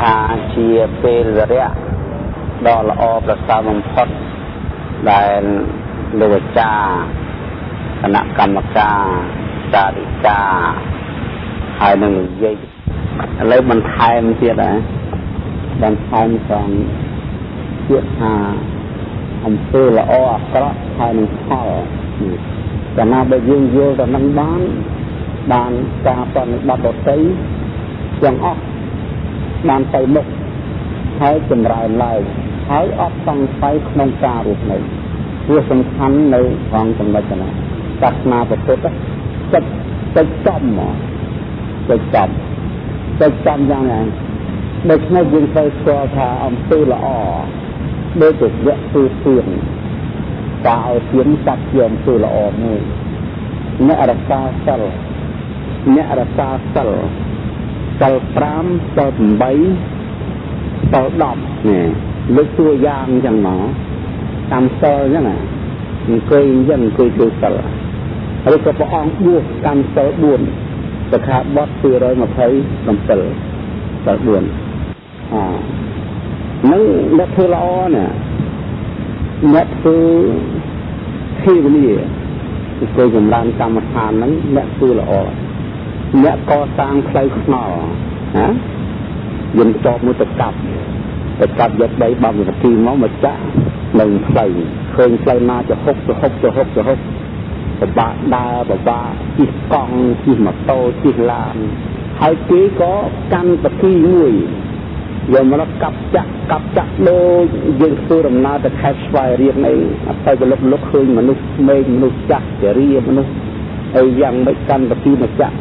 ថាជាពេលវេលាដ៏ល្អប្រសើរបំផុតដែលលោកអាចារ្យគណៈកម្មការសាធិការហើយនឹងនិយាយឥឡូវបន្ថែមទៀតបន្ថែមផងទៀតថាអំពើល្អអាក្រក់ហើយនឹងផលកាលណាបើយើងយល់ទៅនឹងបានការប្រតិបត្តិដទៃទាំងអស់បានទៅមុខហើយចម្រើនឡើងហើយអត់សង្ស័យក្នុងការរស់នៅវាសំខាន់នៅក្នុងចំណុចណាសាសនាពុទ្ធចិត្តចំមកចិត្តចំយ៉ាងណាដូច្នេះយើងត្រូវស្គាល់ថាអំពើល្អដូចជាវគ្គទូទានការឲ្យទានចាត់ជាអំពើល្អមួយអ្នករក្សាសិល5សិល8សិល10នេះលើកតួយ៉ាងអញ្ចឹងមកតាមសិលអញ្ចឹងអង្គុយអញ្ចឹងអង្គុយទូសិលហើយក៏ព្រះអង្គបួសតាមសិល4សិក្ខាបទ227សិល4នឹងអ្នកធ្វើល្អណាអ្នកធ្វើធីវនីគឺចម្រើនកម្មដ្ឋានហ្នឹងអ្នកធ្វើល្អអ្នកកសាងផ្លូវថ្នល់ណាយើងចប់មួយទៅកាប់យកដីបំវិធីមកចាក់នៅផ្លូវឃើញផ្លូវណាចហុកពិបាកដើរពិបាកជិះកង់ជិះម៉ូតូជិះឡានហើយគេក៏កាន់បទីមួយយកមកកាប់ចាក់ដូចយើងធ្វើដំណើរទៅខេត្តស្វាយរៀងអីអត់ទៅលុកឃើញមនុស្សក្មេងមនុស្សចាស់ជារៀមនុស្សអីយ៉ាងមិនកាន់បទីមកចាក់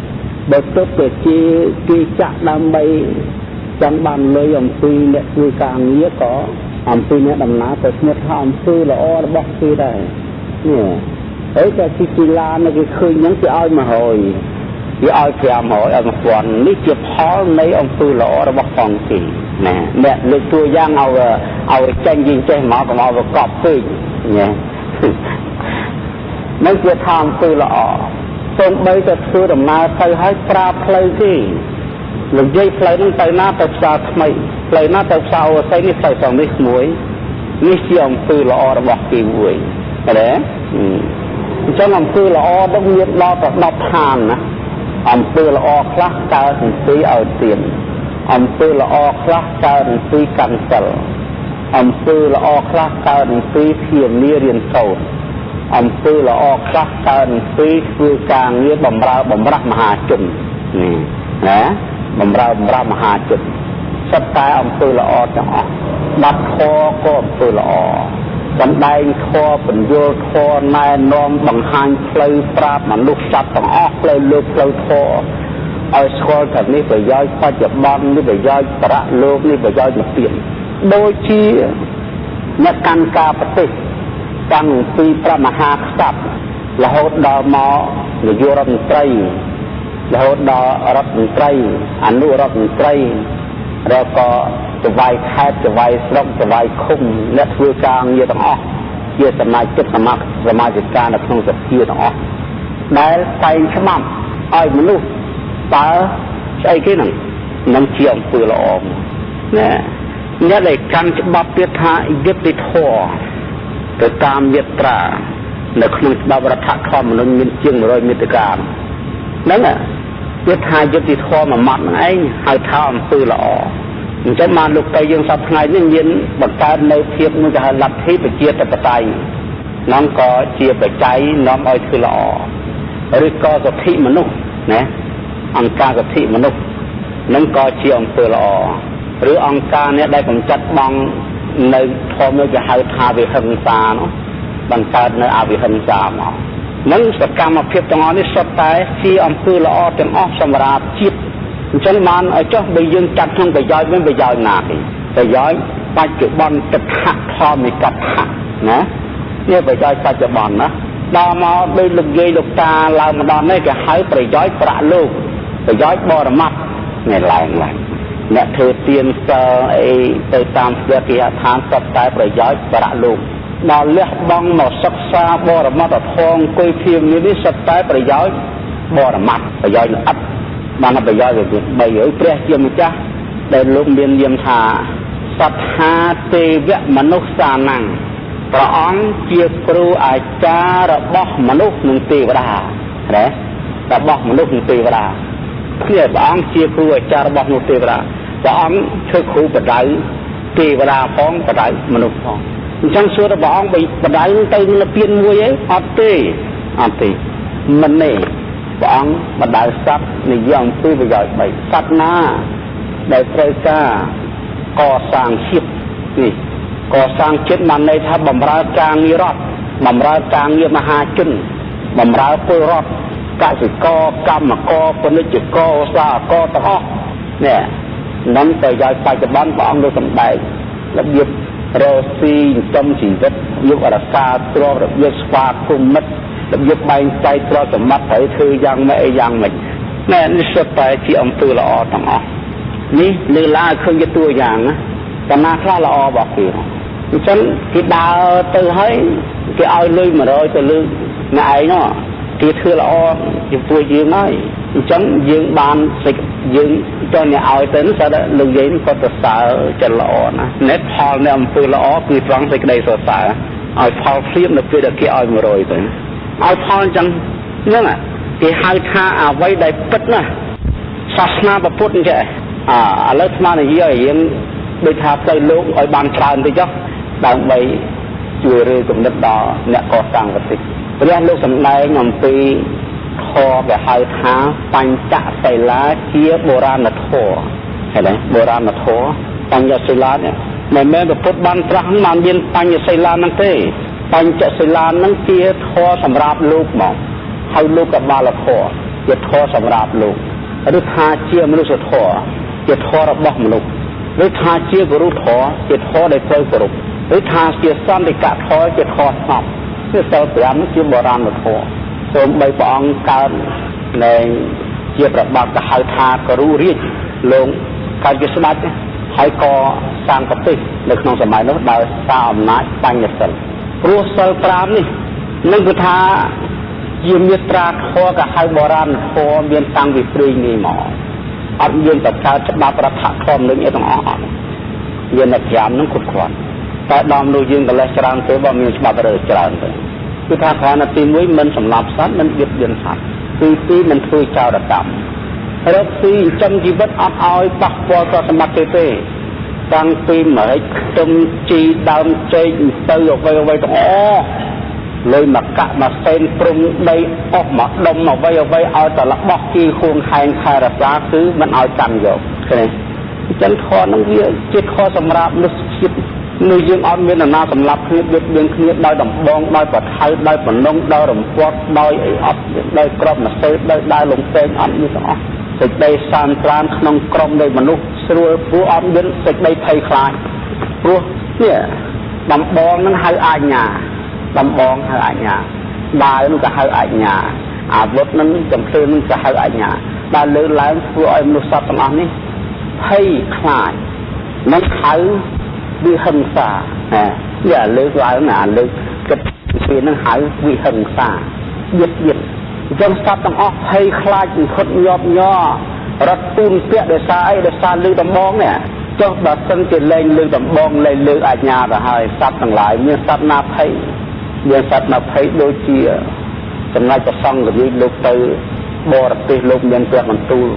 បើទៅជាគេចាក់ដើម្បីចង់បានលុយអំពីអ្នកធ្វើការងារក៏អំពីអ្នកដំណើរទៅស្និទ្ធថាអំពើល្អរបស់គេដែរនេះហើយតែទីឡានគេឃើញហ្នឹងគេឲ្យ100វាឲ្យ500ឲ្យ1000នេះជាផលនៃអំពើល្អរបស់ផងគេណាអ្នកលើកតួយ៉ាងឲ្យចេញយើងចេះមកកុំឲ្យវាកប់ពេកណានឹងជាថាអំពើល្អសូម្បីតែធ្វើដំណើរទៅឲ្យប្រើផ្លូវគេនិយាយផ្លូវហ្នឹងទៅណាទៅផ្សារថ្មីផ្លូវណាទៅផ្សារអូស័យនេះទៅត្រង់នេះមួយនេះជាអំពើល្អរបស់គេមួយឃើញទេអញ្ចឹងអំពើល្អတော့មានដល់ទៅ10ឋានណាអំពើល្អខ្លះកើតពីឲ្យទានអំពើល្អខ្លះកើតពីកាន់សិលអំពើល្អខ្លះកើតពីធានារៀនសូត្រអំពើល្អខ្លះកើតពីធ្វើការងារបម្រើមហាជននេះណាបម្រើមហាជនសិតតែអំពើល្អទាំងអស់បាត់ធម៌ក៏អំពើល្អបណ្ដែងធម៌បញ្យល់ធម៌ណែនាំបង្ហាញផ្លូវប្រាប់មនុស្សចាប់ទាំងអស់ផ្លូវលើផ្លូវធម៌ឲ្យស្គាល់ថានេះប្រយោជន៍បច្ចុប្បន្ននេះប្រយោជន៍ប្រៈលោកនេះប្រយោជន៍និព្វានដូចជាអ្នកកាន់ការប្រទេសតាំងពីព្រះមហាក្សត្ររហូតដល់មកនាយករដ្ឋមន្ត្រីរហូតដល់រដ្ឋមន្ត្រីអនុរដ្ឋមន្ត្រីแล้วก็ចវាយខេត្តចវាយស្រុកចវាយឃុំអ្នកធ្វើការងារទាំងអស់ជាសមាជិកសមាជិកានៅក្នុងសភាទាំងអស់ដែលតែងច្បាប់ឲ្យមនុស្សតើស្អីគេនឹងជាអំពើល្អណាអ្នកដែលកាន់ច្បាប់ទៀតថាយុត្តិធម៌ទៅតាមមាត្រានៅក្នុងច្បាប់រដ្ឋធម្មនុញ្ញមានជាង100មាត្រាហ្នឹងវាថាយុត្តិធម៌មួយម៉ាត់ហ្នឹងឯងហៅថាអំពើល្អអញ្ចឹងបានលោកទៅយើងសប្តាហ៍ថ្ងៃនេះមានបង្កើតនៅភាពមួយគេហៅលទ្ធិប្រជាធិបតេយ្យហ្នឹងក៏ជាបច្ច័យនាំឲ្យធ្វើល្អឬក៏សិទ្ធិមនុស្សណាអង្គការសិទ្ធិមនុស្សហ្នឹងក៏ជាអំពើល្អឬអង្គការនេះដែលកំចាត់បងនៅធម៌មួយគេហៅថាវិហិង្សានោះបង្កើតនៅអវិហិង្សាមកនឹងសកម្មភាពទាំងអស់នេះសុទ្ធតែជាអំពើល្អទាំងអស់សម្រាប់ជាតិអញ្ចឹងបានឲ្យចុះបើយើងចាត់ក្នុងប្រយោជន៍វិញប្រយោជន៍ណាទេប្រយោជន៍បច្ចុប្បន្នទឹកហៈធម្មិកថៈណានេះប្រយោជន៍បច្ចុប្បន្នណាដល់មកដោយលោកយាយលោកតាឡើងម្ដងនេះគេហៅប្រយោជន៍ប្រាក់លោកប្រយោជន៍បរមត្ថនេះឡើងអ្នកធ្វើទានសិលអីទៅតាមស្វេកឋានសុទ្ធតែប្រយោជន៍ប្រាក់លោកដល់លះបង់មកសិក្សាបរមត្ថធម៌អង្គុយធៀងនេះសុទ្ធតែប្រយោជន៍បរមត្ថប្រយោជន៍ល្អិតបានប្រយោជន៍វា3ហើយព្រះជាម្ចាស់ ដែលលោកមានយាមថាសត្ថាទេវមនុស្សសានំព្រះអង្គជាគ្រូអាចារ្យរបស់មនុស្សនិងទេវតាណារបស់មនុស្សនិងទេវតាគឺព្រះអង្គជាគ្រូអាចារ្យរបស់មនុស្សទេវតាព្រះអង្គធ្វើគ្រូបដៅទេវតាផងបដៅមនុស្សផងអញ្ចឹងសួរថាព្រះអង្គបដៅទៅនិព្វានមួយឯងអត់ទេមិនទេព្រះអង្គបដៅសត្វនិយាយអំពីប្រយោជន៍3សត្វណាដែលត្រូវការកសាងជាតិនេះកសាងជាតិបានន័យថាបម្រើការងាររដ្ឋបម្រើការងារមហាជនបម្រើពលរដ្ឋកសិករកម្មករពាណិជ្ជករឧស្សាហករទាំងអស់នេះនឹងប្រយោជន៍បច្ចុប្បន្នព្រះអង្គលើកសម្ដែងរបៀបរស់ស៊ីចំជីវិតយុវរសាទ្រព្យរបៀបស្វាគមន៍មិត្តរបៀបបែងចែកទ្រព្យសម្បត្តិត្រូវធ្វើយ៉ាងម៉េចអីយ៉ាងម៉េចណែនេះសុទ្ធតែជាអំពើល្អទាំងអស់នេះលើឡាឃើញជាតួយ៉ាងណាតាណាខ្លះល្អរបស់គេអញ្ចឹងគេដើរទៅហើយគេឲ្យលុយ100ទៅលើអ្នកឯងនោះគេធ្វើល្អចំពោះយើងហើយអញ្ចឹងយើងបានសេចយើងចង់អ្នកឲ្យទៅនោះស្អាតលោកយាយគាត់សរសើរចិត្តល្អណាស់ណែផលនៃអំពើល្អគឺត្រង់សេចក្តីសរសើរឲ្យផលព្រៀបនៅពេលដែលគេឲ្យ100ទៅឲ្យផលអញ្ចឹងហ្នឹងគេហៅថាអ្វីដែលពិតណាសាសនាពុទ្ធអញ្ចឹងឥឡូវស្មាននិយាយឲ្យយើងដូចថាផ្លូវលោកឲ្យបានច្រើនទៅចុះដើម្បីជួយរើគំនិតដល់អ្នកកសាងប្រទេសព្រះលោកសម្ដែងអំពីធម៌គេហៅថាបញ្ចសិលាជាបុរាណធម៌ឃើញទេបុរាណធម៌បញ្ចសិលានេះមិនមែនពុទ្ធបានត្រាស់មិនមានបញ្ចសិលាហ្នឹងទេបញ្ចសិលាហ្នឹងជាធម៌សម្រាប់លោកមកហើយលោកកបាលធម៌ជាធម៌សម្រាប់លោកឬថាជាមនុស្សធម៌ជាធម៌របស់មនុស្សឬថាជាគរុធម៌ជាធម៌ដែលត្រូវគោរពឬថាជាសន្តិកធម៌ជាធម៌ស្ងប់គឺសិល5ជាបុរាណធម៌សូម្បីព្រះអង្គកើតនៅជាប្របាទក៏ហៅថាគរុរាជលោកកើតជាស្ដេចហើយក៏សាងប្រទេសនៅក្នុងសម័យនោះដោយសារអំណាចបញ្ញសិលព្រោះសិល5នេះនឹងគឺថាជាមេត្រាធម៌ក៏ហៅបុរាណធម៌មានតាំងពីព្រេងនេះមកអត់មានតែកើតច្បាប់រដ្ឋធម្មនុញ្ញអីទាំងអស់អត់មានតែ5នឹងគ្រប់គ្រាន់តែដំនោះយើងកលេសច្រើនទៅបើមានច្បាប់រើច្រើនទៅគឺថាគ្រាន់តែទី1មិនសម្លាប់សត្វមិនបៀតបៀនសត្វទី2មិនធ្វើចោរកម្មរកស៊ីចិញ្ចឹមជីវិតអត់ឲ្យប៉ះពាល់ទ្រព្យសម្បត្តិទេតាំងពីម្រេចខ្ទឹមជីដើមចេកទៅអ្វីទាំងអស់លុយមកកាក់មកសេនព្រំដីអស់មកដុំអ្វីឲ្យតែរបស់គីខួងខែងខែរសាគឺមិនឲ្យកាន់យកឃើញអញ្ចឹងធម៌នឹងវាជាធម៌សម្រាប់មនុស្សជាតិនៅយើងអត់មានណាសម្រាប់គ្នាបៀតបៀនគ្នាដោយដំបងដោយប្រថៅដោយបំណងដោយរំពាត់ដោយអីអត់ដោយក្របមកសេដោយដើរលំពេងអត់មានទាំងអស់សេចក្តីសានត្រានក្នុងក្រុមនៃមនុស្សស្រួលព្រោះអត់មានសេចក្តីភ័យខ្លាចព្រោះនេះដំបងនឹងហៅអាជ្ញាដំបងហៅអាជ្ញាដាវនឹងក៏ហៅអាជ្ញាអាវុធនឹងចំភ្លើងនឹងក៏ហៅអាជ្ញាដែលលើឡើងធ្វើឲ្យមនុស្សសត្វទាំងអស់នេះភ័យខ្លាចនឹងហៅវិហិង្សានេះលើកឡើងណាលើកគិតពីនឹងហៅវិហិង្សាយឹតអញ្ចឹងសត្វទាំងអស់ភ័យខ្លាចខុតញាប់ញ័ររត់ទូនពាក់ដោយសារអីដោយសារលើដំបងនេះចុះបើសិនជាលែងលើដំបងលែងលើអាជ្ញាទៅហើយសត្វទាំងឡាយមានសត្វណាភ័យមានសត្វណាភ័យដូចជាចំណែកប្រសង់កវិលោកទៅបរទេសលោកមានព្រះបន្ទូល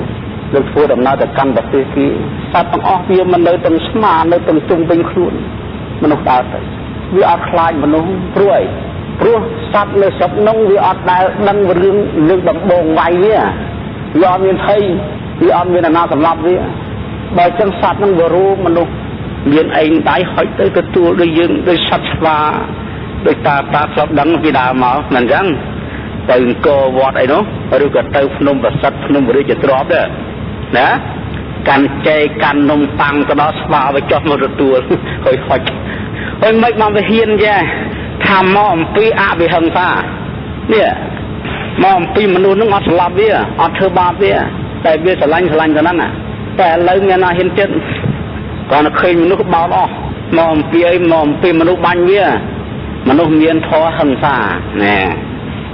លោកធ្វើដំណើរទៅកាន់ប្រទេសគេសត្វទាំងអស់វាមិននៅទាំងស្មានៅទាំងជុំវិញខ្លួនមនុស្សដើរទៅវាអត់ខ្លាចមនុស្សព្រួយព្រោះសត្វនៅស្រុកនោះវាអត់ដែលដឹងរឿងលើកដំបងវាយវាអត់មានភ័យវាអត់មានណាសម្លាប់វាបើចឹងសត្វនឹងវារੂមនុស្សមានឯងដៃហុចទៅទទួលដូចយើងដូចសត្វស្វាដូចតាធ្លាប់ដឹងពីដើមមកមិនចឹងទៅអង្គរវត្តអីនោះឬក៏ទៅភ្នំប្រសិទ្ធភ្នំរាជទ្រព្យដែរណាកាន់ចេកកាន់នំប៉័ងទៅដល់ស្វាឲ្យចុះមកទទួលហើយហុចហើយមិនមកវិហានចេះថាមកអំពីអវិហិង្សានេះមកអំពីមនុស្សនឹងអត់ស្លាប់វាអត់ធ្វើបាបវាតែវាស្រឡាញ់ទៅហ្នឹងតែឥឡូវមានណាហ៊ានចិត្តគាត់ឃើញមនុស្សបោកអស់មកអំពីអីមកអំពីមនុស្សបាញ់វាមនុស្សមានធម៌ហិង្សាណែ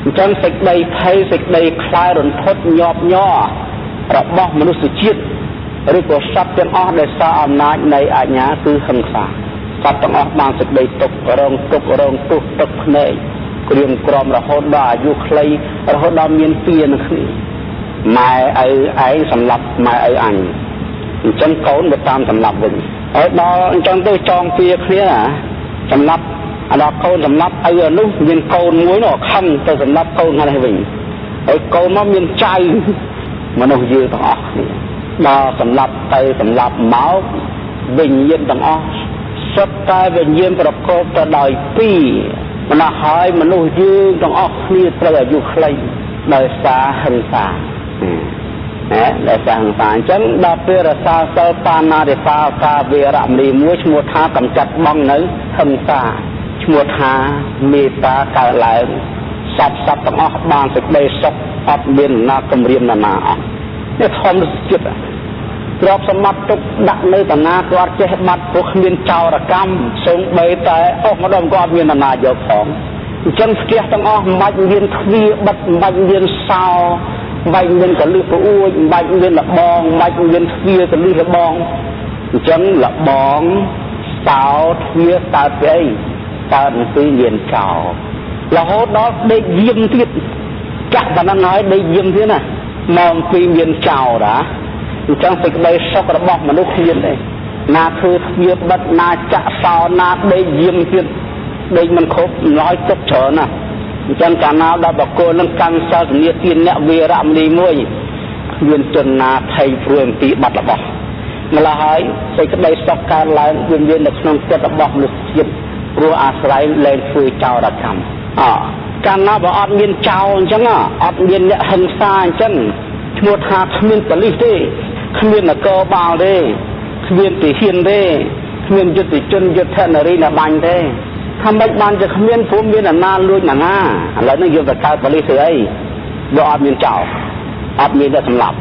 អញ្ចឹងសេចក្តីភ័យសេចក្តីខ្លាចរន្ធត់ញាប់ញ័ររបស់មនុស្សជាតិ ឬក៏សត្វទាំងអស់ដែលសារអំណាចនៃអាជ្ញាគឺហិង្សាសត្វទាំងអស់បានសេចក្តីទុក្ខរងទុក្ខរងទោសទឹកភ្នែកក្រៀមក្រំរហូតដល់អាយុខ្លីរហូតដល់មានពៀនគ្នាម៉ែឪឯងសម្លាប់ម៉ែឪអញអញ្ចឹងកូនទៅតាមសម្លាប់វិញហើយដល់អញ្ចឹងទៅចងពៀគ្នាសម្លាប់ដល់កូនសម្លាប់ឪនោះមានកូនមួយនោះខំទៅសម្លាប់កូនហ្នឹងវិញហើយកូនមកមានចៅមនុស្សយើងទាំងអស់គ្នាដល់សម្លាប់ទៅសម្លាប់មកវិញ្ញាណទាំងអស់សុទ្ធតែវិញ្ញាណប្រកបទៅដោយពីរម្ល៉េះហើយមនុស្សយើងទាំងអស់គ្នាត្រូវអាយុខ្លីដោយសារហិង្សាដោយសារហិង្សាអញ្ចឹងដល់ពេលរសាសិលបាណាតិបាកាវេរមណីមួយឈ្មោះថាកម្ចាត់បងនៅហិង្សាឈ្មោះថាមេត្តាកើតឡើងសពទាំងអស់បានសេចក្តីសុខអត់មានណាគំរាមណាអស់នេះធម្មជាតិទ្រព្យសម្បត្តិទុកដាក់នៅតាណាគាត់ចេះបាត់ព្រោះគ្មានចោរកម្មសូម្បីតែអស់ម្ដងក៏អត់មានណាយកផងអញ្ចឹងផ្ទះទាំងអស់មិនបាច់មានទ្វារបិទមិនបាច់មានសោមិនបាច់មានកលឹះប្អួចមិនបាច់មានលបងមិនបាច់មានទ្វារកលឹះលបងអញ្ចឹងលបងសោទ្វារកើតពីអីកើតពីមានចោររហូតដល់ដេកយាមទៀតចាក់ប៉ុណ្ណឹងហើយដេកយាមទៀតណាមកពីមានចោរណាអញ្ចឹងសេចក្តីសុខរបស់មនុស្សគ្មានទេណាធ្វើទ្វារបិទណាចាក់សោណាដេកយាមទៀតដេកមិនគ្រប់ឡើយទុកច្រើនណាអញ្ចឹងកាលណាដល់បកគោនឹងកម្មសិលធានាទានអ្នកវេរមណីមួយមានជនណាភ័យព្រួយអំពីបាត់របស់ម្ល៉េះហើយសេចក្តីសុខកើតឡើងមាននៅក្នុងចិត្តរបស់មនុស្សជាតិព្រោះអាស្រ័យលែងធ្វើចោរកម្មកាលណាបើអត់មានចោរអញ្ចឹងអត់មានអ្នកហិង្សាអញ្ចឹងឈ្មោះថាគ្មានប៉ូលីសទេគ្មាននគរបាលទេគ្មានទាហានទេគ្មានយុទ្ធជនយុទ្ធនារីណាបាញ់ទេថាមិនបានជាគ្មានព្រមមានអាណាលួចណាឥឡូវនេះយើងទៅកើតប៉ូលីសធ្វើអីបើអត់មានចោរអត់មានអ្នកសម្លាប់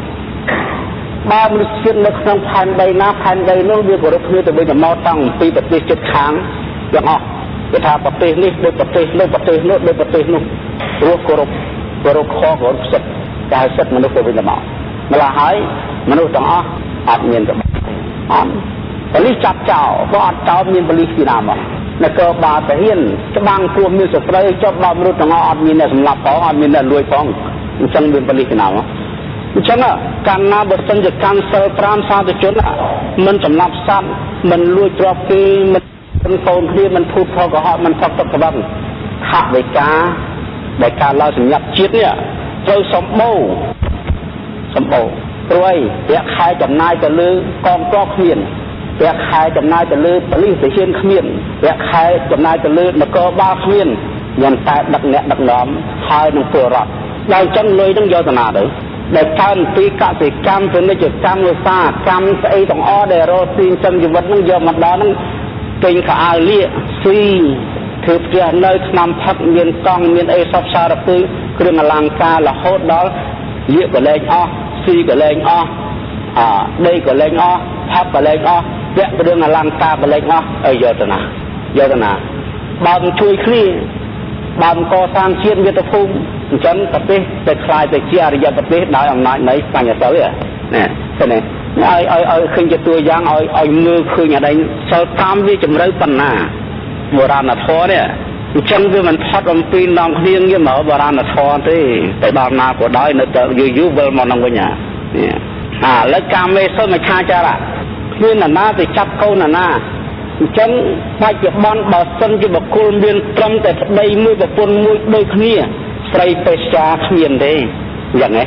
បើមនុស្សជាតិនៅក្នុងផែនដីណាផែនដីនោះវាគោរពគ្នាទៅវិញទៅមកតាំងពីប្រទេសជិតខាងទាំងអស់គេថាប្រទេសនេះដូចប្រទេសនោះប្រទេសនោះដូចប្រទេសនោះព្រោះគោរពខគោរពសិទ្ធិតែសិទ្ធិមនុស្សទៅវិញទៅមកម្ល៉េះហើយមនុស្សទាំងអស់អត់មានរបស់អត់ប៉ូលីសចាប់ចោលបើអត់ចោលមានប៉ូលីសពីណាមកនគរបាលទាហានច្បាំងពួកមានសត្រូវចាប់ដល់មនុស្សទាំងអស់អត់មានអ្នកសម្លាប់ផងអត់មានអ្នកលួចផងអញ្ចឹងមានប៉ូលីសពីណាមកអញ្ចឹងកាលណាបើសិនជាកម្មសិល5សាធុជនមិនសម្លាប់សត្វមិនលួចទ្រព្យគេមិនកូនគ្នាមិនភូតផលកុហកមិនផឹកទឹកក្បឹងថវិកាដែលការឡើងសម្រាប់ជាតិនេះត្រូវសម្បូរព្រោះអីប្រាក់ខែចំណាយទៅលើកងទ័ពគ្មានប្រាក់ខែចំណាយទៅលើប៉ូលីសទាហានគ្មានប្រាក់ខែចំណាយទៅលើនគរបាលគ្មានយ៉ាងតែដឹកអ្នកដឹកនាំហើយនឹងពលរដ្ឋដល់អញ្ចឹងលុយនឹងយកទៅណាទៅដែលកើនពីកសិកម្មពាណិជ្ជកម្មឧស្សាហកម្មស្អីទាំងអស់ដែលរកស៊ីចិញ្ចឹមជីវិតនឹងយកមកដល់នឹងទិញខោអាវលៀកស៊ីធ្វើផ្ទះនៅឆ្នាំផឹកមានកង់មានអីសពសារពើគ្រឿងអលង្ការរហូតដល់លៀកក៏លែងអស់ស៊ីក៏លែងអស់ដីក៏លែងអស់ផឹកក៏លែងអស់ពាក់គ្រឿងអលង្ការក៏លែងអស់អីយកទៅណាបើមិនជួយគ្នាបើមិនកសាងជាតិមាតុភូមិអញ្ចឹងប្រទេសតែខ្លាយទៅជាអរិយប្រទេសដោយអំណាចនៃបញ្ញសិលនេះឃើញទេឲ្យឃើញជាតួយ៉ាងឲ្យមើលឃើញអានេះសិលកម្មវាជំរឿប៉ុណ្ណាបុរាណធម៌នេះអញ្ចឹងវាមិនផុតអំពីនំគ្នាងវាមកបុរាណធម៌ទេតែដល់ណាក៏ដោយនៅតែយូរវិលមកនឹងវិញនេះឥឡូវកាមេសុមិឆាចារៈគ្មានណាទៅចាប់កូនណាអញ្ចឹងបច្ចុប្បន្នបើសិនជាបុគ្គលមានត្រឹមតែប្តីមួយប្រពន្ធមួយដូចគ្នាស្រីពេស្យាគ្មានទេយ៉ាងណា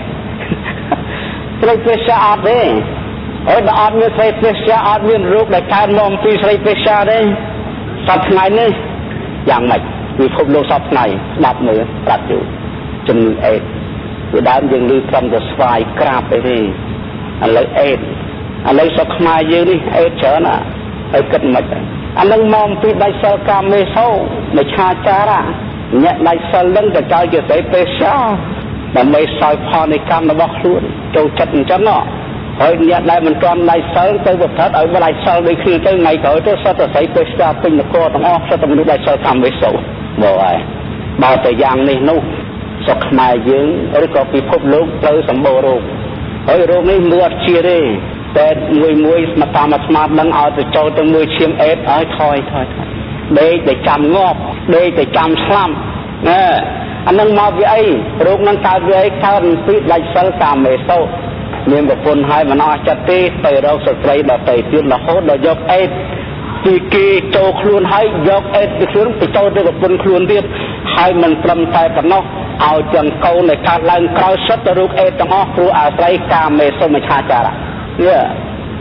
ស្រីពេស្យាអត់ទេហើយបើអត់មានស្រីពេស្យាអត់មានរូបដែលកើតមកពីស្រីពេស្យាទេសប្តាហ៍ថ្ងៃនេះយ៉ាងម៉េចពិភពលោកសពថ្ងៃស្ដាប់មើលប្រាប់ជូជំងឺអេដពីដើមយើងឮត្រឹមតែស្វាយក្រាបអីទេឥឡូវអេដឥឡូវសពខ្មែរយើងនេះអេដច្រើនហើយគិតមិនអានឹងមកពីដៃសិលកាមេសោមិនឆាចារៈអ្នកដៃសិលនឹងទៅចោលជាស្រីពេស្យាដើម្បីសោយផលនៃកម្មរបស់ខ្លួនចូលចិត្តអញ្ចឹងហើយអ្នកដែលមិនទាន់ដៃសិលទៅប្រព្រឹត្តឲ្យដៃសិលដូចគ្នាទៅថ្ងៃក្រោយទៅសត្វស្រីពេស្យាពេញនគរទាំងអស់សត្វមនុស្សដៃសិលកាមេសោមកហើយបើតែយ៉ាងនេះនោះស្រុកខ្មែរយើងឬក៏ពិភពលោកត្រូវសម្បូររោគហើយរោគនេះមើលអត់ជាទេ แต่มวยมาตามมาสมาร์ทนั่งเอาแต่โจตั้งมือเชียงเอฟถอยเด็กแต่จำงอบเด็กแต่จำสลัมอันนั้นมาวิไอโรคนั้นตาวิไอข้าวปีไลฟ์สไตล์ตามเมโซเมียนกับคนให้มันอาจจะตีไปเราสตรีแบบไปเปลี่ยนละโคตรยกเอฟปีกีโจคลุนให้ยกเอฟไปคลุนไปโจด้วยกับคนคลุนเรียบให้มันปลำใจกันเนาะเอาจังเกาในการลังเขาชัดรูปเอฟต้องออกครูอาศัยกามเมโซมาชาจาระเนี่ย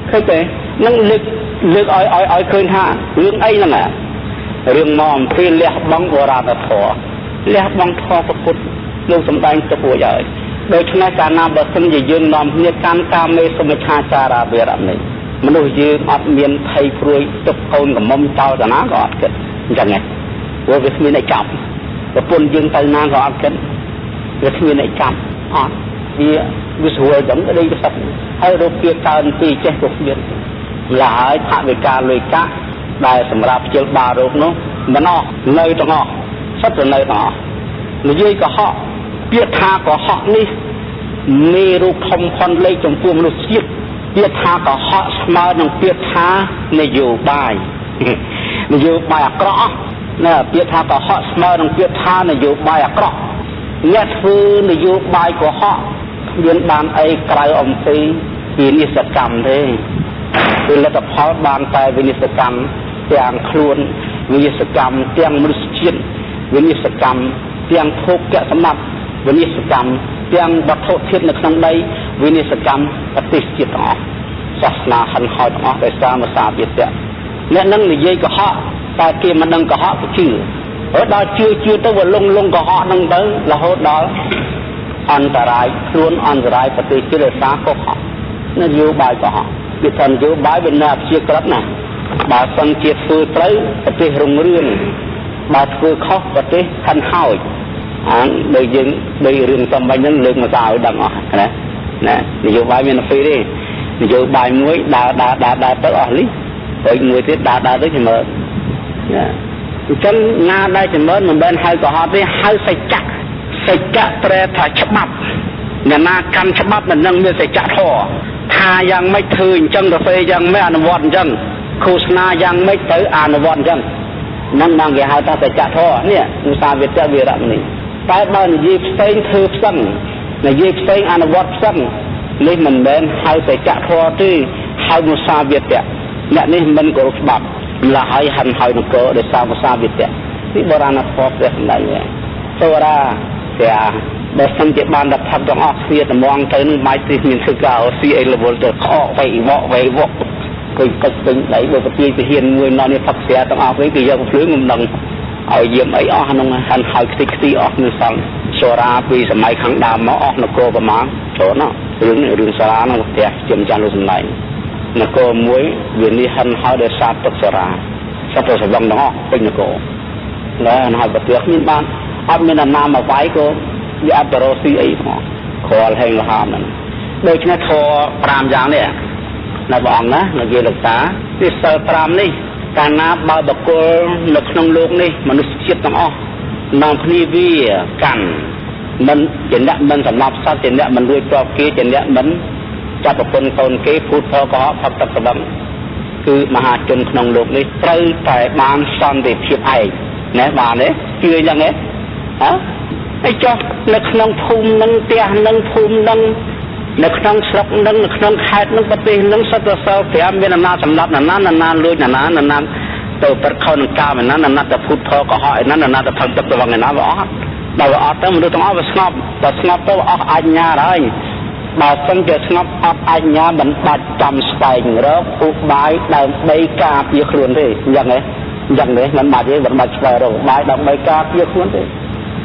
เคยเจอนั่งลึกอ้อยคืนห้าเรื่องไอ้นั่นแหละเรื่องมอมที่เลี้ยบังโบราณถอเลี้ยบังทอประพุทธลูกสมบัติตะปูใหญ่โดยชนะการนาบัตรยืนนอมเนี่ยการกามเมสมชาจาราเบรัมนี่มนุษย์ยืนอัดเมียนไทยครุยตะโกนกับมอมเจ้าแต่น้าก็อัดกันยังไงว่าวิสมีในจับแต่ปนยืนไทยน้าก็อัดกันวิสมีในจับอัดวิสวยจังก็ได้ก็สักให้เราเปรียบการตีเจ้าเบียนหลายพระเวการเลยกะได้สำหรับเจ้าบารุกนู้มันออกเลยต้องออกสักเลยต้องออกนี่ยี่ก็เหาะเปียทาก็เหาะนี่มีรูปทมพรเลยจมพูมนุษย์ยิบเปียทาก็เหาะสมาร์นเปียทาในอยู่บ่ายในอยู่บ่ายกรอกเนี่ยเปียทาก็เหาะสมาร์นเปียทาในอยู่บ่ายกรอกเนี่ยคือในอยู่บ่ายก็เหาะเรียนบานไอ้กลายอมตีปีนิสกรรมเลยคือเราจะพอบานไปวินิสกรรมเตียงครูนวินิสกรรมเตียงมนุษย์ชินวินิสกรรมเตียงทุกแกะสมัติวินิสกรรมเตียงวัตถุเทียนในครั้งใดวินิสกรรมปฏิสจิตออกศาสนาขันหอยออกได้สร้างมาสาบิดเนี่ยและนั่งในยัยก็เหาะแต่เกี่ยมันนั่งก็เหาะก็ชื่อดาวชื่อตัวว่าลงก็เหาะนั่งเดินแล้วเหาะดาวอันตรายครูนอันตรายปฏิกิริยาก็เหาะนั่นโยบายก็เหาะดิฉันโยบายเป็นนาเชียกรับนะบาสังเกตฟื้นไตรปฏิรงเรื่องบาฟื้นข้อปฏิขันห้าวโดยยังโดยเรื่องสมัยนั้นเรื่องมาสาวดังออกนะนโยบายมันฟรีดินโยบายมวยด่าไปออกลิไปมวยที่ด่าtớiเสมอฉันงานได้เสมอมันเป็นให้ก่อฮอที่ให้ใส่จักแปรถ่ายฉบับเนี่ยนาการฉบับมันนั่งมีใส่จักท่อถ้ายังไม่ถึงจังกาแฟยังไม่อนุวัตจังโฆษณายังไม่เตออนุวัตจังนั่งแกหาตาใส่จักท่อเนี่ยมุสาวิเตอร์วิรัมนี่แต่บ้านยีบเซ็งถือสั้นในยีบเซ็งอนุวัตสั้นนี่มันเป็นให้ใส่จักท่อที่ให้มุสาวิเตอร์เนี่ยนี่มันกรุบบับละให้หันให้นกเกอได้สร้างมุสาวิเตอร์ที่โบราณพอเปลี่ยนได้เนี่ยตัวราเสียแต่สังเกตบ้านดับทับต้องออกเสียแต่มองเธอนี่ไม่ติดมีสึกเอาเสียเลเวลเตอร์ข้อไปวอกก็เป็นไหลบนปฏิทินมวยนอนในทับเสียต้องออกไปกี่ยกพลื้งมันดังเอาเยี่ยมไอ้อ้อนั่งหันหายตีออกนึงสั่งโซราปีสมัยขังดำมาออกนกโกประมาณโซน่ะเรื่องสาระนั่งเสียจมจันทร์รู้สมัยนกโกมวยเวียนนี้หันหายได้ซาตกสราซาตกสบังต้องออกเป็นนกโกแล้วหันหายปฏิทินบ้านอันมีนามมาไว้ก็ยาตโรซีไอ้หมอคอแห้งละหามนั่นโดยเฉพาะทอปรามยางเนี่ยนายบอกนะนายเกี่ยวกับตาที่เสิร์ฟปรามนี่การนับบาบกลหลักน้องโลกนี่มนุษย์เชียต้องออกนองพนีวีกันมันเจนเนี่ยมันสำหรับซาเจนเนี่ยมันด้วยตัวเกเจนเนี่ยมันจับคนตนเกพูดพอก็พักตักบังคือมหาชนน้องโลกนี่ไตรแต่บานซ้อนเด็ดเพียบไอเนี่ยบานเนี่ยคือยังไงฮะไอ้เจ้าในขนมภูมินั่งเตี้ยนั่งภูมินั่งในขนมสลับนั่งในขนมไข่นั่งปฏินั่งสัตว์เสาเตี้ยมีนาสำหรับนานลุยนานเติบเข้าหนึ่งกามันนานแต่พูดพอก็หอยนานแต่พังจับตัววังนะว่าเราออกแต่มันดูต้องเอาไปสงบแต่สงบตัวออกอัญญาอะไรบาสังเกตสงบออกอัญญาบันปัดจำสไปน์แล้วอุบายดาวใบกาเปียครุนที่ยังไงมันมาที่บันปัดสไปน์เราใบดาวใบกาเปียครุนที่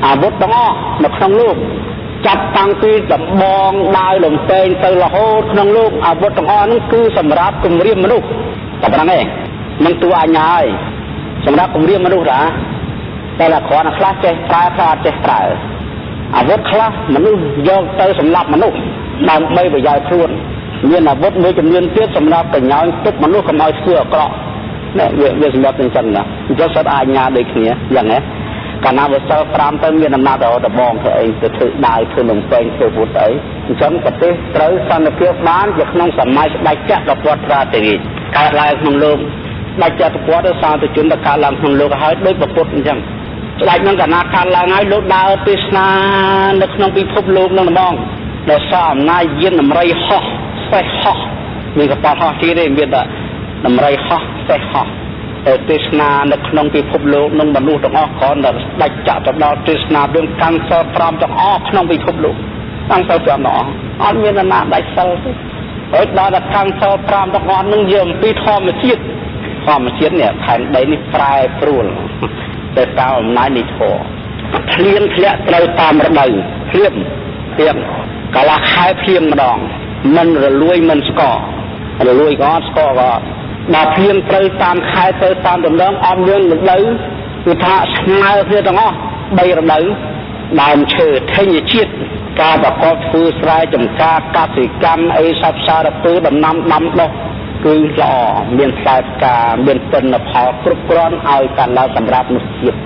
อาวุธต้องออกในขนมลูกจับตังปีจับบองได้หลงเตงเตละโหดขนมลูกอาวุธต้องออกนั่นคือสำหรับกลุ่มเรียมมนุษย์แต่เป็นไงมันตัวอัญญาสำหรับกลุ่มเรียมมนุษย์นะแต่ละคนคลาสเจตราคลาสเจตราอาวุธคลาสมนุษย์ยกเตสำหรับมนุษย์นำไม่ไปยายทุนเงินอาวุธมือจำเนียนเทียบสำหรับแต่งงานทุกมนุษย์ก็ไม่เชื่อเกราะเนี่ยเรื่องสำหรับเป็นจันนะจะสัตว์อัญญาเด็กเนี่ยอย่างนี้การนำไปเสิร์ฟพรามเติมเงินนำหน้าแต่บองเธอเองจะถือได้คือหนึ่งเป็นคือผู้ใด ចឹងប្រទេសត្រូវសន្តិភាពបានជាក្នុងសម័យស្ដេចចក្រពត្តិរាជរាជកើតឡើងក្នុងលោកស្ដេចចក្រពត្តិសាធុជនទៅកើតឡើងក្នុងលោកហើយដោយប្រពុតអញ្ចឹងស្ដេចនឹងកណាកើតឡើងហើយលោកដើរទេសនានៅក្នុងពិភពលោកនឹងហ្មងដោយសារអំណាចយានដំរីហោះសេះហោះមានកប៉ាល់ហោះទៀតទេមានតែដំរីហោះសេះហោះទៅទេសនានៅក្នុងពិភពលោកនឹងមនុស្សទាំងអស់គ្រាន់តែស្ដេចចាក់ទៅដល់ទេសនារឿងកាន់សិល5ទាំងអស់ក្នុងពិភពលោកតាំងទៅ5ទាំងអស់អត់មានណាដាច់សិលទេហើយដល់តែកាន់សិល5ទាំងអស់នឹងយកអំពីធម្មជាតិនេះផែនដីនេះប្រែប្រួលទៅតាមអំណាចនៃធម៌ភ្លៀងធ្លាក់ត្រូវតាមរដូវភ្លៀងកាលខែភ្លៀងម្ដងមិនរលួយមិនស្កករលួយក៏អត់ស្កក៏ដល់ភ្លៀងត្រូវតាមខែទៅតាមដំណឹងអត់មានរដូវគឺថាស្មើគ្នាទាំងអស់3រដូវដើមឈើធញ្ញជាតិការប្រកបធ្វើស្រែចម្ការកសិកម្មអីសពសារពើដំណាំដាំដុះគឺល្អមានផ្លែផ្កាមានទិន្នផលគ្រប់គ្រាន់ឲ្យកើតឡើងសម្រាប់មនុស្សជាតិ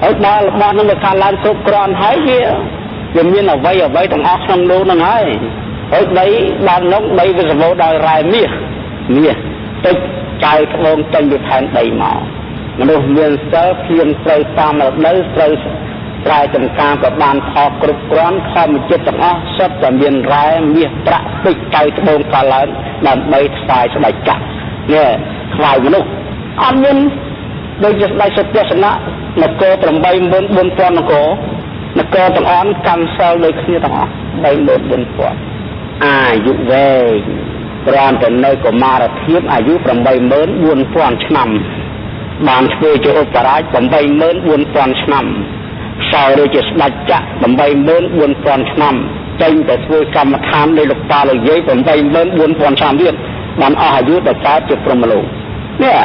ហើយដល់របស់នឹងកើតឡើងគ្រប់គ្រាន់ហើយវាមានអ្វីទាំងអស់ក្នុងលោកហ្នឹងហើយដីដល់នោះដីវាសម្បូរដោយរ៉ែមាសទឹកចៅត្បូងចេញពីផែនដីមកមនុស្សមានសិលភ្លៀងត្រូវតាមរដូវត្រូវស្រែចម្ការក៏បានផលគ្រប់គ្រាន់ធម្មជាតិទាំងអស់សុទ្ធតែមានរ៉ែមាសប្រាក់ពេជ្រចៅត្បូងកើតឡើងដើម្បីថ្វាយស្ដេចចក្រនេះថ្វាយមនុស្សអត់មានដូចជាស្ដេចសុទស្សនៈនគរ 84000 នគរទាំងអស់កាន់សិលដូចគ្នាទាំងអស់ 34000 អាយុវែងព្រមទាំងនៅកុមារភាពអាយុ 84000 ឆ្នាំបានធ្វើជាឧបរាជ 84000 ឆ្នាំសោយរាជស្ដេចចក្រ 84000 ឆ្នាំចេញទៅធ្វើកម្មដ្ឋាននៃលោកតាលោកយាយ 84000 ឆ្នាំទៀតបានអស់អាយុដល់កើតជាព្រហ្មលោកនេះ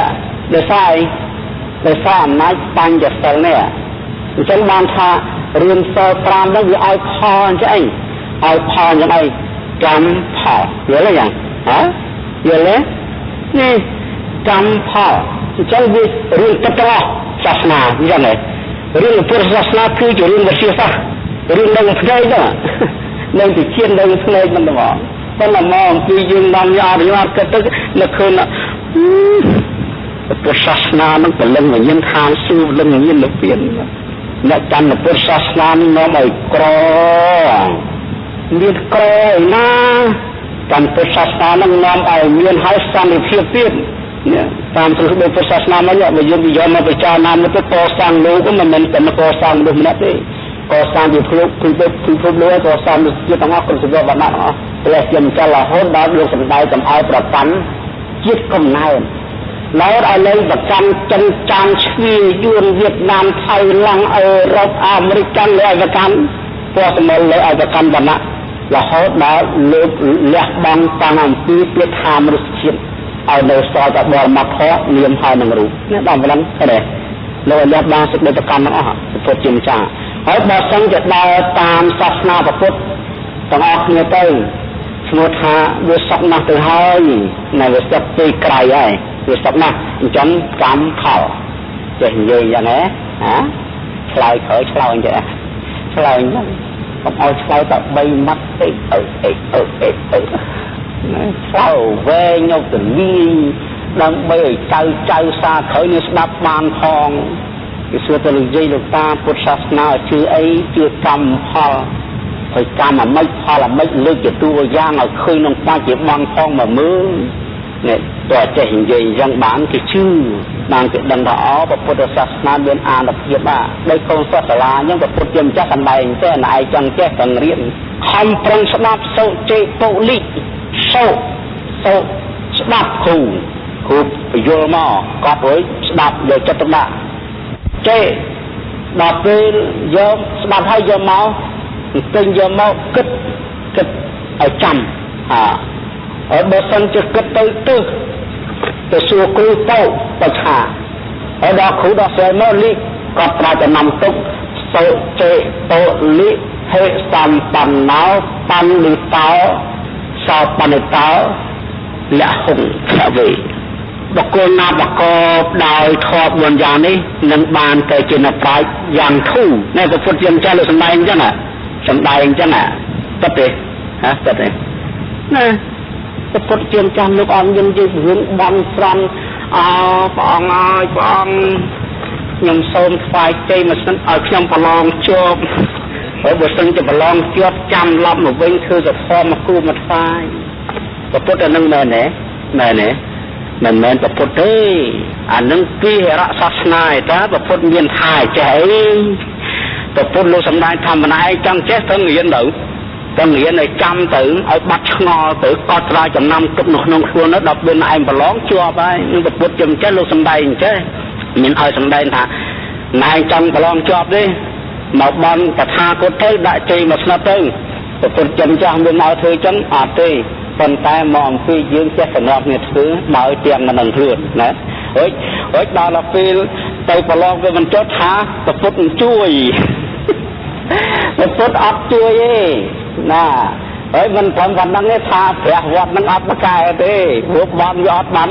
ដោយសារអំណាចបញ្ញសិលនេះអញ្ចឹងបានថារៀនសិល5ហ្នឹងវាឲ្យផលអញ្ចឹងឲ្យផលយ៉ាងអីកម្មផលយល់ទេយ៉ាងហ៎យល់ទេនេះកម្មផលអញ្ចឹងវារឿងទឹកត្រង់សាសនាអញ្ចឹងរឿងពុទ្ធសាសនាគឺជារឿងវិទ្យាសាស្ត្ររឿងនៅផ្នែកហ្នឹងនៅទីជៀននៅផ្នែកមិនដល់ប៉ុន្តែមកអំពីយើងបានអរិយអត់គិតទៅនៅឃើញពុទ្ធសាសនានឹងពលឹងវិញ្ញាណឋានសួគ៌ពលឹងវិញ្ញាណនិព្វានអ្នកកាន់ពុទ្ធសាសនានឹងនាំឲ្យក្រមានក្រណាកាន់ពុទ្ធសាសនានឹងនាំឲ្យមានហើយសន្តិភាពទៀតតាមទ្រឹស្ដីពុទ្ធសាសនាមកយើងនិយាយមកពិចារណាមកទៅកសាងលោកមិនមែនតែកសាងមនុស្សម្នាក់ទេកសាងពិភពលោកកសាងមនុស្សជាតិទាំងអស់គ្រប់វណ្ណៈទាំងអស់ព្រះជាម្ចាស់រហូតដល់លោកសម្ដែងចំអោយប្រកាន់ជាតិកំណើតឡើយឲ្យលែងប្រកាន់ចិនចានឈ្វីយួនវៀតណាមថៃឡង់អឺរ៉ុបអាមេរិកកាន់លើឲ្យប្រកាន់ពោះសមលលើឲ្យប្រកាន់វណ្ណៈរហូតដល់លោកលះបង់តាំងអំពីពាក្យថាមនុស្សជាតិឲ្យនៅសល់តែបរមត្ថធម៌នាមហើយនឹងរូបនេះដល់ប៉ុណ្ណឹងទេលោកលះបង់សេចក្តីប្រកាន់ទាំងអស់ពុទ្ធជាម្ចាស់ហើយបើសិនជាដើរតាមសាសនាពុទ្ធទាំងអស់គ្នាទៅឈ្មោះថាវាសក់ណាស់ទៅហើយនៅវាសក់ពីក្រៃហើយវាសក់ណាស់អញ្ចឹងកម្មផលចេះនិយាយយ៉ាងណាឆ្លើយក្រោយឆ្លើយអញ្ចឹងឆ្លើយហ្នឹងកុំឲ្យឆ្លើយតែ3ម៉ាត់ពេកឆ្លើយវែងយកទៅលាយដើម្បីឲ្យចៅសាក្រោយនេះស្ដាប់បានផងគេសួរទៅលោកយាយលោកតាពុទ្ធសាសនាជឿអីជឿកម្មផលហើយកម្មអាម៉េចផលអាម៉េចលើកជាតួយ៉ាងឲ្យឃើញក្នុងបច្ចុប្បន្នផងមកមើលនេះតើចេះនិយាយយ៉ាងបានគេជឿបានគេដឹងថាពុទ្ធសាសនាមានអានុភាពដូចកូនសិស្សសាលាអញ្ចឹងពុទ្ធជាម្ចាស់កណ្ដែងទេណែឯងចឹងចេះតែរៀនខំប្រឹងស្ដាប់សូចេពុលិសូស្ដាប់គ្រូយល់មកកត់រួយស្ដាប់យកចិត្តទុកដាក់ចេះដល់ពេលយកស្ដាប់ហើយយកមកទិញយកមកគិតឲ្យចាំហើយបើសិនជាគិតទៅសួរគ្រូទៅបច្ឆាហើយដល់គ្រូដល់ស្រីមកលីគាត់ប្រើចំណាំទុកសូចេពុលិហេសម្បណ្ណោបណ្ឌិតោសោបណ្ឌិតោលះហុងខវេបកគលណាបកបដោយធម៌4យ៉ាងនេះនឹងបានទៅជាអ្នកប្រាជ្ញយ៉ាងធូរនៅពុទ្ធជាម្ចាស់លើសម្ដែងអញ្ចឹងសម្ដែងអញ្ចឹង tấtទេhả tấtទេnè cái phật chuyện trăm lúc ông nhân dân hướng băng from bong ơi bong nhung xôm phai cây mà sân ở trong bờ long chôm ở bờ sân cho bờ long chót trăm lắm một bên thư giật form mà cu mặt phai cái phật là nâng mền nè mình menประพุทธอันนั้นปีระศาสนาแต่ประพุทธเมียนไทยใจประพุทธรู้สำได้ทำมันไอ้จังเจ๊ต้องเรียนหรือต้องเรียนในจำตื่นไอ้บัดงอตื่นก็ตรายจำนำกับหนุ่มนงครัวนั้นดับเป็นไอ้บล้องชัวไปนี่ประพุทธจำเจ๊รู้สำได้เจ๊มีไอ้สำได้ท่านายจังบล้องชัวดิมาบอลกระทาโคตรได้ใจมาสนับตึงประพุทธจำจังเป็นเอาเธอจังอาตีคนตายมองปียืนเจ็บสนองเนี่ยถือมาเตียงมันหนึ่งเถื่อนนะเฮ้ยดาวละปีไปประลองไปมันจดหาตะพุดช่วยตะพุดอัดช่วยน่ะเฮ้ยมันทำวันนั้นเนี่ยทาแผลวัดนั้นอัดมากายเต้หัวบอลยอดมัน